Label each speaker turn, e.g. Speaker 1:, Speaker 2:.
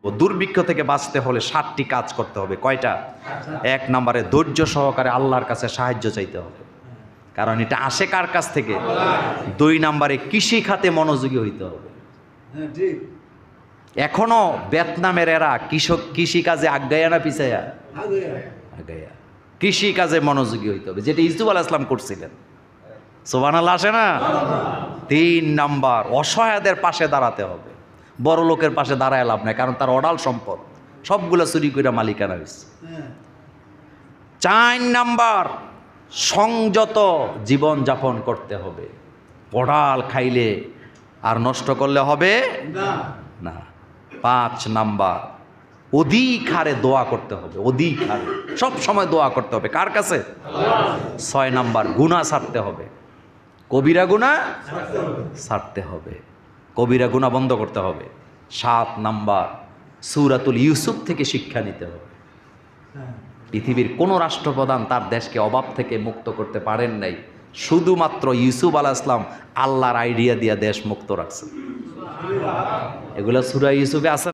Speaker 1: দুর্ভিক্ষ থেকে বাঁচতে হলে 7টি কাজ করতে হবে। কয়টা? 1 নম্বরে ধৈর্য সহকারে আল্লাহর কাছে সাহায্য চাইতে হবে, কারণ এটা আসে কার কাছ থেকে? 2 নম্বরে কৃষি খাতে মনোযোগী হইতে হবে। এখনো ভিয়েতনামের এরা কৃষিকাজে আগায়া না পিছায়া? আগায়া। কৃষি কাজে মনোযোগী হইতে হবে, যেটা ইউসুফ আলাইহিস সালাম করছিলেন। সুবহানাল্লাহ আসে না? 3 নাম্বার অসহায়দের পাশে দাঁড়াতে হবে। বড় লোকের পাশে দাঁড়ায় লাভ নাই, কারণ তার অঢাল সম্পদ, সবগুলো চুরি করে মালিকানা হয়েছে। 4 নাম্বার সংযত জীবন যাপন করতে হবে। পড়াল খাইলে আর নষ্ট করলে হবে না। 5 নাম্বার অধিক হারে দোয়া করতে হবে, অধিক হারে সব সময় দোয়া করতে হবে। কার কাছে? 6 নাম্বার গুনাহ ছাড়তে হবে, কবিরা গুনাহ ছাড়তে হবে, কবিরা গুনাহ বন্ধ করতে হবে। 7 নাম্বার সূরাতুল ইউসুফ থেকে শিক্ষা নিতে হবে। পৃথিবীর কোনো রাষ্ট্রপ্রধান তার দেশকে অভাব থেকে মুক্ত করতে পারেন নাই, শুধুমাত্র ইউসুফ আলাইহিস সালাম আল্লাহর আইডিয়া দিয়া দেশ মুক্ত রাখছে। এগুলো সূরা ইউসুফে আছে।